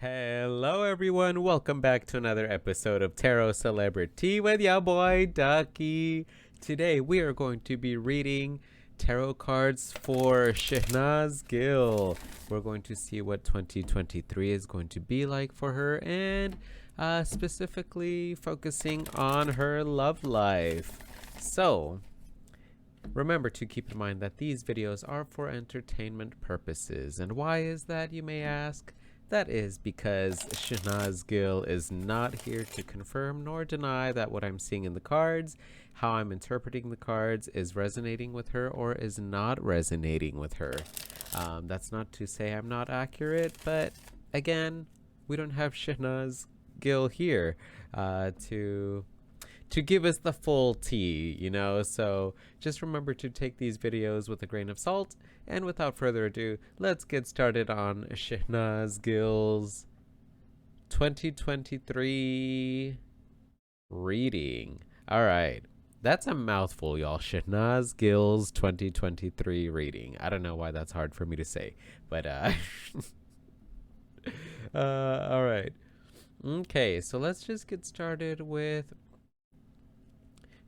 Hello, everyone. Welcome back to another episode of TarotCelebriTEA with your boy Ducky. Today, we are going to be reading tarot cards for Shehnaaz Gill. We're going to see what 2023 is going to be like for her and specifically focusing on her love life. So, remember to keep in mind that these videos are for entertainment purposes. And why is that, you may ask? That is because Shehnaaz Gill is not here to confirm nor deny that what I'm seeing in the cards, how I'm interpreting the cards, is resonating with her or is not resonating with her. That's not to say I'm not accurate, but again, we don't have Shehnaaz Gill here to give us the full tea, so just remember to take these videos with a grain of salt. And without further ado, let's get started on Shehnaaz Gill's 2023 reading. All right, that's a mouthful, y'all. Shehnaaz Gill's 2023 reading. I don't know why that's hard for me to say, but all right. Okay, so let's just get started with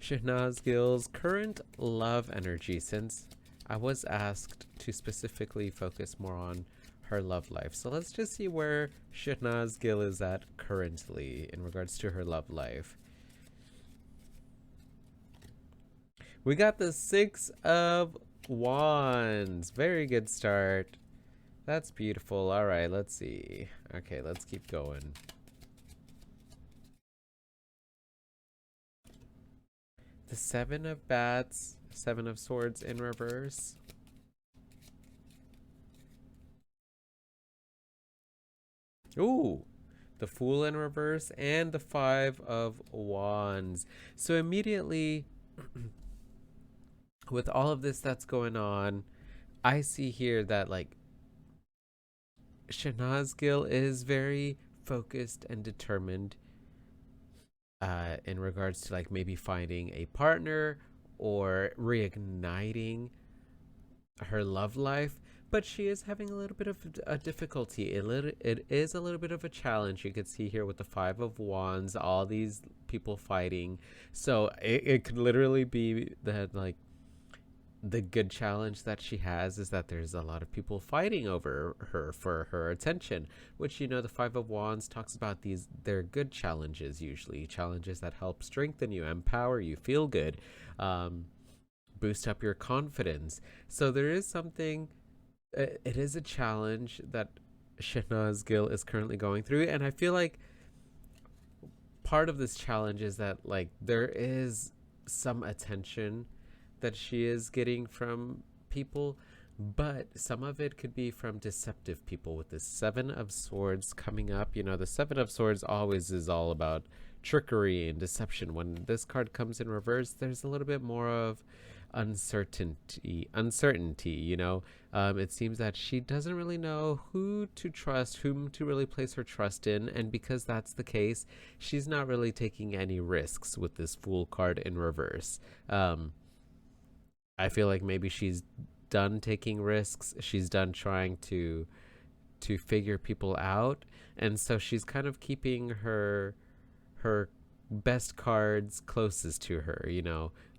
Shehnaaz Gill's current love energy, since I was asked to specifically focus more on her love life. So let's just see where Shehnaaz Gill is at currently in regards to her love life. We got the Six of Wands. Very good start. That's beautiful. All right, let's see. Okay, let's keep going. The Seven of Bats, Seven of Swords in reverse. Ooh, the Fool in reverse and the Five of Wands. So immediately, with all of this that's going on, I see here that like Shehnaaz Gill is very focused and determined in regards to like maybe finding a partner or reigniting her love life, but she is having a little bit of a difficulty. It is a little bit of a challenge. You could see here with the Five of Wands, all these people fighting. So it could literally be that like the good challenge that she has is that there's a lot of people fighting over her for her attention, which, the Five of Wands talks about they're good challenges, usually challenges that help strengthen you, empower you, feel good, boost up your confidence. So there is something, it is a challenge that Shehnaaz Gill is currently going through. And I feel like part of this challenge is that like there is some attention that she is getting from people, but some of it could be from deceptive people. With the Seven of Swords coming up, the Seven of Swords always is all about trickery and deception. When this card comes in reverse, there's a little bit more of uncertainty. It seems that she doesn't really know who to trust, whom to really place her trust in, and because that's the case, she's not really taking any risks with this Fool card in reverse. I feel like maybe she's done taking risks. She's done trying to figure people out, and so she's kind of keeping her best cards closest to her.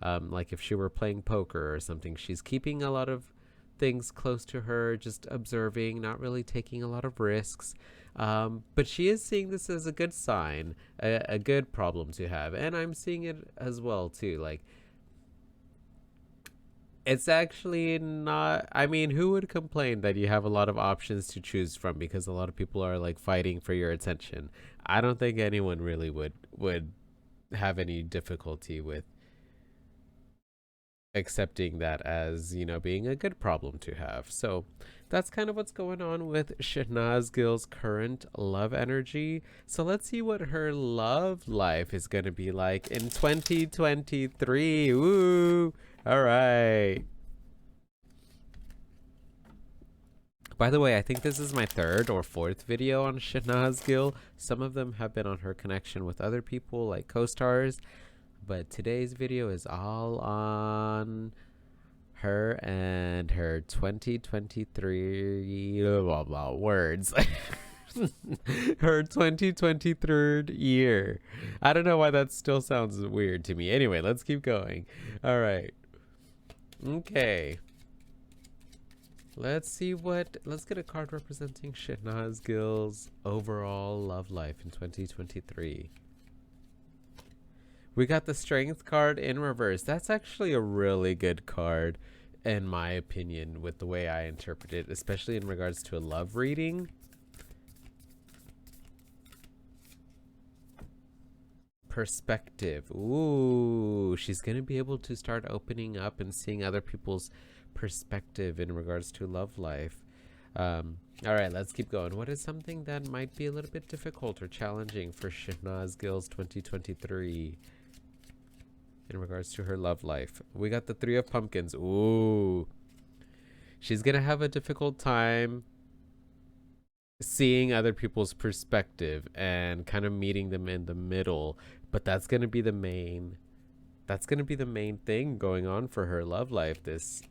Like if she were playing poker or something, she's keeping a lot of things close to her, just observing, not really taking a lot of risks. But she is seeing this as a good sign, a good problem to have, and I'm seeing it as well too. Like, it's actually not. I mean, who would complain that you have a lot of options to choose from because a lot of people are like fighting for your attention? I don't think anyone really would have any difficulty with accepting that as, being a good problem to have. So that's kind of what's going on with Shehnaaz Gill's current love energy. So let's see what her love life is going to be like in 2023. Woo! All right. By the way, I think this is my third or fourth video on Shehnaaz Gill. Some of them have been on her connection with other people, like co-stars. But today's video is all on her and her 2023 blah blah words. Her 2023rd year. I don't know why that still sounds weird to me. Anyway, let's keep going. All right. Okay. Let's see what. Let's get a card representing Shehnaaz Gill's overall love life in 2023. We got the Strength card in reverse. That's actually a really good card, in my opinion, with the way I interpret it, especially in regards to a love reading. Perspective. Ooh, she's going to be able to start opening up and seeing other people's perspective in regards to love life. All right, let's keep going. What is something that might be a little bit difficult or challenging for Shehnaaz Gill's 2023 in regards to her love life? We got the Three of Pumpkins. Ooh, she's going to have a difficult time seeing other people's perspective and kind of meeting them in the middle, but that's going to be the main thing going on for her love life this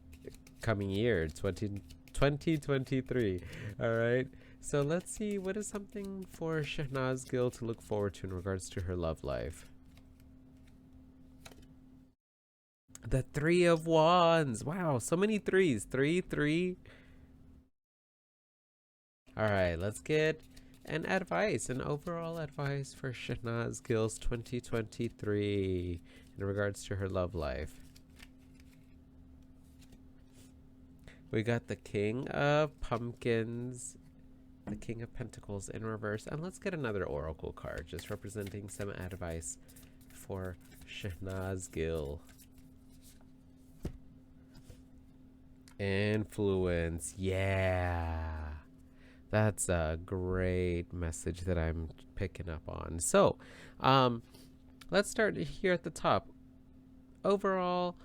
coming year, 2023. All right, so let's see, what is something for Shehnaaz Gill to look forward to in regards to her love life? The Three of Wands. Wow, so many threes. Three. All right, let's get an overall advice for Shehnaaz Gill's 2023 in regards to her love life. We got the King of Pumpkins, the King of Pentacles in reverse, and let's get another oracle card just representing some advice for Shehnaaz Gill. Influence. Yeah. That's a great message that I'm picking up on. So, let's start here at the top. Overall,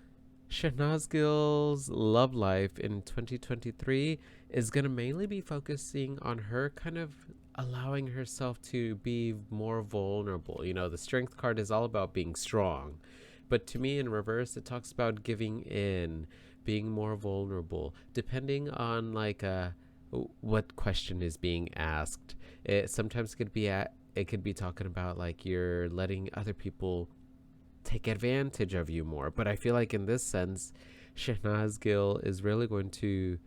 Shehnaaz Gill's love life in 2023 is going to mainly be focusing on her kind of allowing herself to be more vulnerable. You know, the Strength card is all about being strong. But to me, in reverse, it talks about giving in, being more vulnerable, depending on what question is being asked. It sometimes could be talking about like you're letting other people take advantage of you more. But I feel like in this sense, Shehnaaz Gill is really going to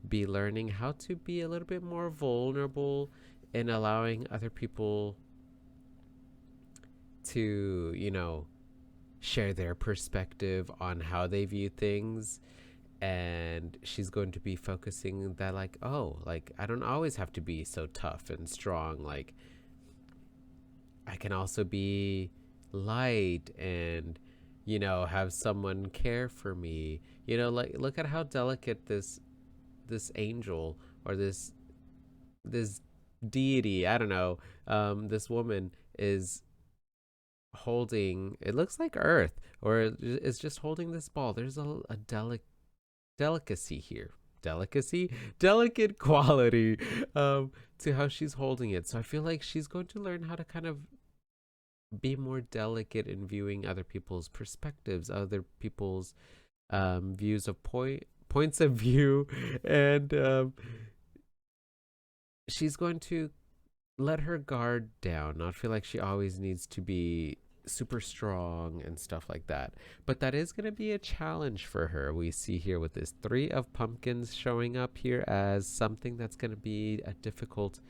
be learning how to be a little bit more vulnerable in allowing other people to, share their perspective on how they view things. And she's going to be focusing that I don't always have to be so tough and strong. Like, I can also be light and have someone care for me. Look at how delicate this angel or this deity, I don't know, this woman is holding. It looks like earth, or it's just holding this ball. There's a delicacy here, delicate quality to how she's holding it. So I feel like she's going to learn how to kind of be more delicate in viewing other people's perspectives, other people's views of points of view, and she's going to let her guard down, not feel like she always needs to be super strong and stuff like that. But that is going to be a challenge for her. We see here with this Three of Pumpkins showing up here as something that's going to be a difficult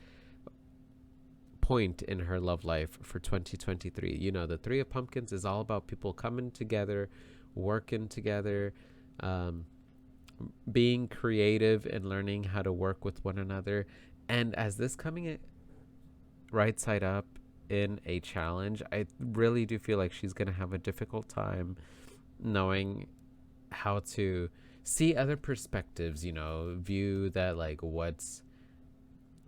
point in her love life for 2023. The Three of Pumpkins is all about people coming together, working together, being creative and learning how to work with one another. And as this coming right side up in a challenge, I really do feel like she's going to have a difficult time knowing how to see other perspectives, view that like what's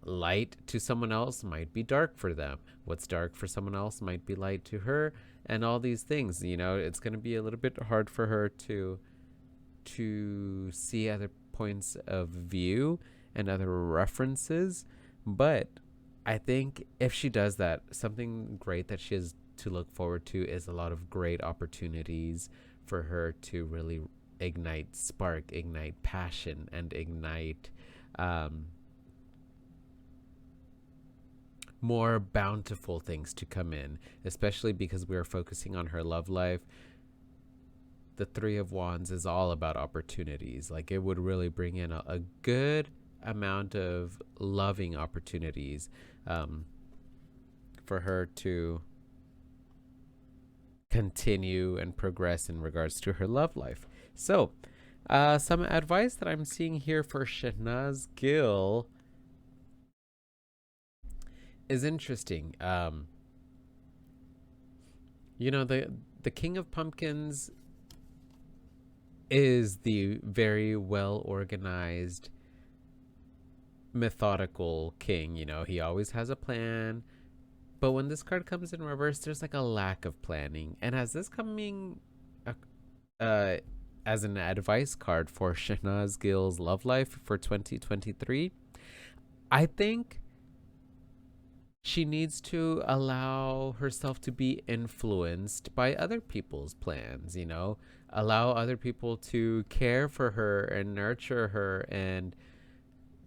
light to someone else might be dark for them. What's dark for someone else might be light to her, and all these things. It's going to be a little bit hard for her to see other points of view and other references. But I think if she does that, something great that she has to look forward to is a lot of great opportunities for her to really ignite passion, and ignite more bountiful things to come in, especially because we are focusing on her love life. The Three of Wands is all about opportunities. Like it would really bring in a good amount of loving opportunities for her to continue and progress in regards to her love life. So, some advice that I'm seeing here for Shehnaaz Gill is interesting. You know, the King of Pumpkins is the very well organized, methodical king. You know, he always has a plan. But when this card comes in reverse, there's like a lack of planning. And as this coming uh, as an advice card for Shehnaaz Gill's love life for 2023, I think she needs to allow herself to be influenced by other people's plans, you know, allow other people to care for her and nurture her and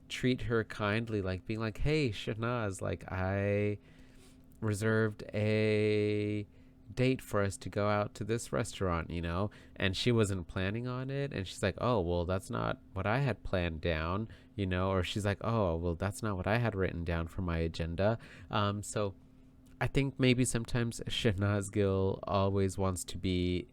treat her kindly, like being like, hey, Shehnaaz, like I reserved a date for us to go out to this restaurant, you know, and she wasn't planning on it. And she's like, oh, well, that's not what I had planned down, you know, or she's like, oh, well, that's not what I had written down for my agenda. So I think maybe sometimes Shehnaaz Gill always wants to be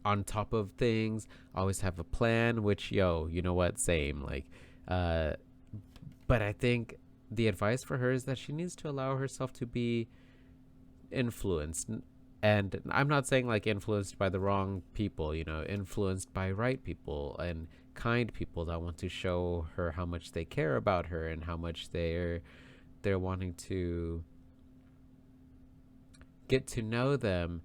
on top of things, always have a plan, which, yo, you know what, same. Like, but I think the advice for her is that she needs to allow herself to be influenced. And I'm not saying like influenced by the wrong people, you know, influenced by right people and kind people that want to show her how much they care about her and how much they're wanting to get to know them,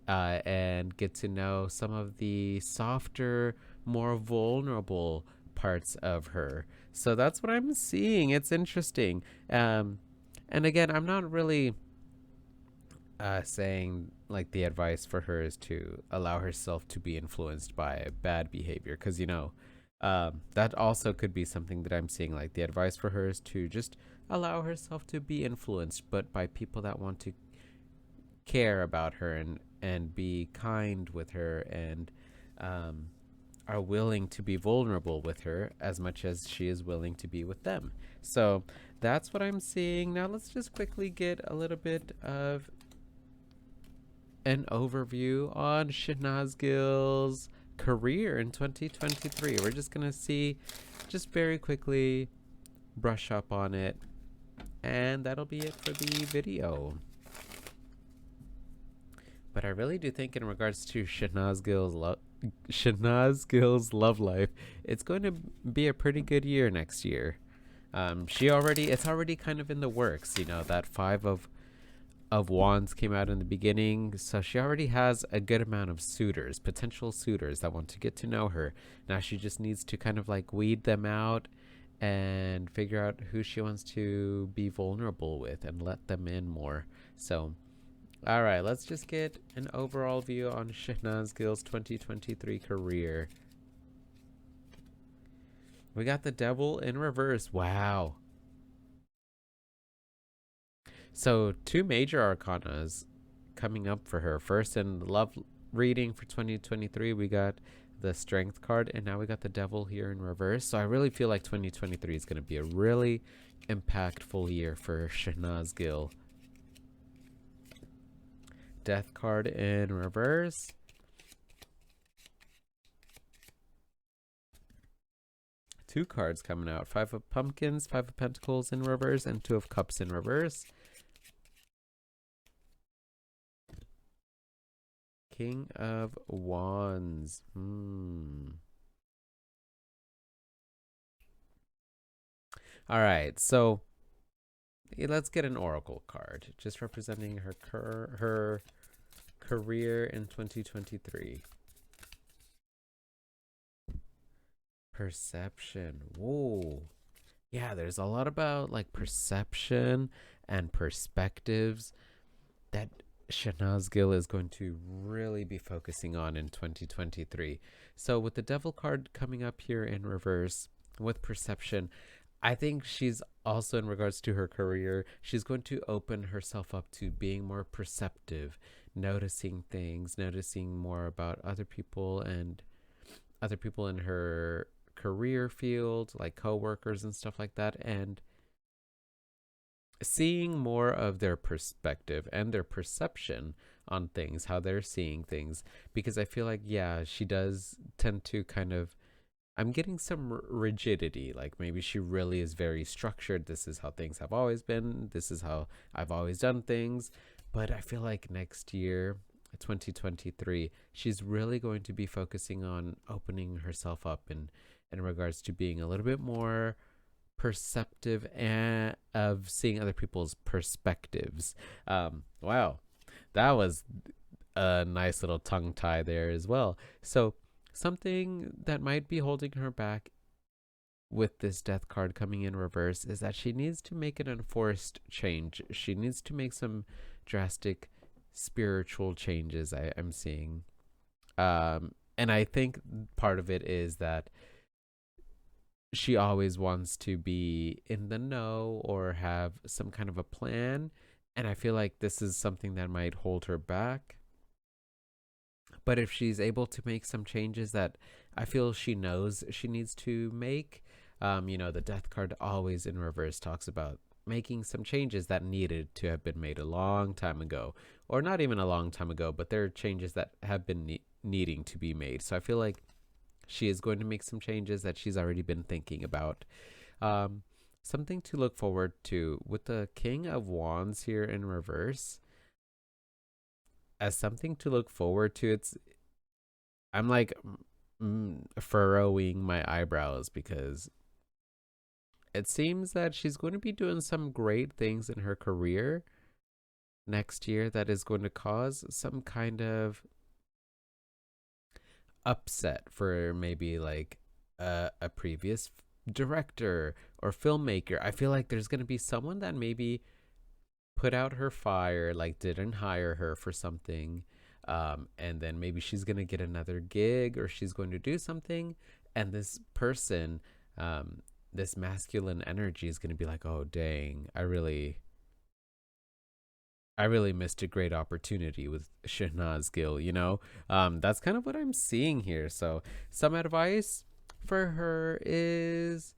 and get to know some of the softer, more vulnerable parts of her. So that's what I'm seeing. It's interesting. And again, I'm not really saying like the advice for her is to allow herself to be influenced by bad behavior, because you know, that also could be something that I'm seeing. Like the advice for her is to just allow herself to be influenced, but by people that want to care about her and be kind with her and are willing to be vulnerable with her as much as she is willing to be with them. So that's what I'm seeing. Now let's just quickly get a little bit of an overview on Shehnaaz Gill's career in 2023. We're just going to see, just very quickly brush up on it, and that'll be it for the video. But I really do think in regards to Shehnaaz Gill's love life, it's going to be a pretty good year next year. It's already kind of in the works, you know, that Five of Wands came out in the beginning, so she already has a good amount of suitors, potential suitors that want to get to know her. Now she just needs to kind of like weed them out and figure out who she wants to be vulnerable with and let them in more. So all right, let's just get an overall view on Shehnaaz Gill's 2023 career. We got the Devil in reverse. Wow. So 2 major arcanas coming up for her. First in the love reading for 2023, we got the Strength card, and now we got the Devil here in reverse. So I really feel like 2023 is going to be a really impactful year for Shehnaaz Gill. Death card in reverse. Two cards coming out. 5 of Pumpkins, 5 of Pentacles in reverse, and 2 of Cups in reverse. King of Wands. All right, so let's get an oracle card, just representing her career in 2023. Perception. Whoa. Yeah, there's a lot about like perception and perspectives that Shehnaaz Gill is going to really be focusing on in 2023. So with the Devil card coming up here in reverse with perception, I think she's also, in regards to her career, she's going to open herself up to being more perceptive, noticing things, noticing more about other people and other people in her career field, like coworkers and stuff like that, and seeing more of their perspective and their perception on things, how they're seeing things. Because I feel like, yeah, she does tend to kind of, I'm getting some rigidity. Like maybe she really is very structured. This is how things have always been. This is how I've always done things. But I feel like next year, 2023, she's really going to be focusing on opening herself up in regards to being a little bit more perceptive and of seeing other people's perspectives. Wow, that was a nice little tongue tie there as well. So something that might be holding her back with this death card coming in reverse is that she needs to make an enforced change. She needs to make some drastic spiritual changes. I'm seeing. And I think part of it is that she always wants to be in the know or have some kind of a plan. And I feel like this is something that might hold her back. But if she's able to make some changes that I feel she knows she needs to make, the death card always in reverse talks about making some changes that needed to have been made a long time ago, or not even a long time ago, but there are changes that have been needing to be made. So I feel like she is going to make some changes that she's already been thinking about. Um, Something to look forward to with the King of Wands here in reverse. As something to look forward to, I'm like furrowing my eyebrows because it seems that she's going to be doing some great things in her career next year that is going to cause some kind of upset for maybe like a previous director or filmmaker. I feel like there's going to be someone that maybe put out her fire, like didn't hire her for something. And then maybe she's going to get another gig or she's going to do something. And this person, this masculine energy is going to be like, oh, dang, I really missed a great opportunity with Shehnaaz Gill, you know? That's kind of what I'm seeing here. So, some advice for her is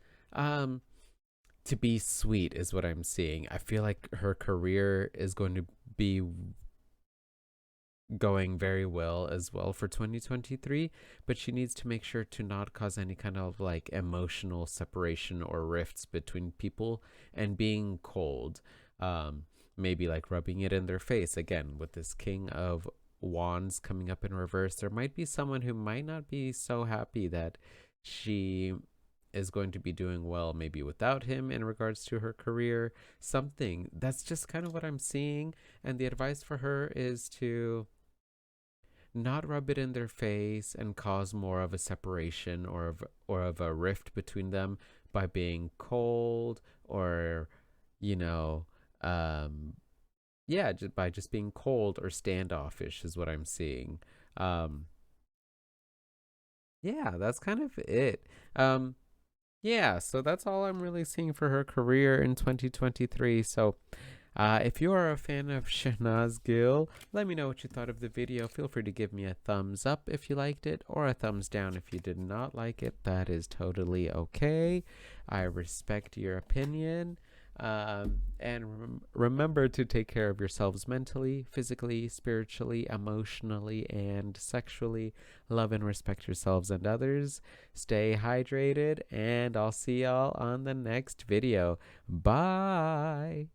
to be sweet, is what I'm seeing. I feel like her career is going to be going very well as well for 2023, but she needs to make sure to not cause any kind of like emotional separation or rifts between people and being cold. Maybe like rubbing it in their face again with this King of Wands coming up in reverse. There might be someone who might not be so happy that she is going to be doing well maybe without him in regards to her career. Something that's just kind of what I'm seeing. And the advice for her is to not rub it in their face and cause more of a separation or of a rift between them by being cold or you know um yeah, just by just being cold or standoffish is what I'm seeing. um yeah, that's kind of it. Yeah, so that's all I'm really seeing for her career in 2023. So if you are a fan of Shehnaaz Gill, let me know what you thought of the video. Feel free to give me a thumbs up if you liked it, or a thumbs down if you did not like it. That is totally okay. I respect your opinion. And remember to take care of yourselves mentally, physically, spiritually, emotionally, and sexually. Love and respect yourselves and others. Stay hydrated, and I'll see y'all on the next video. Bye.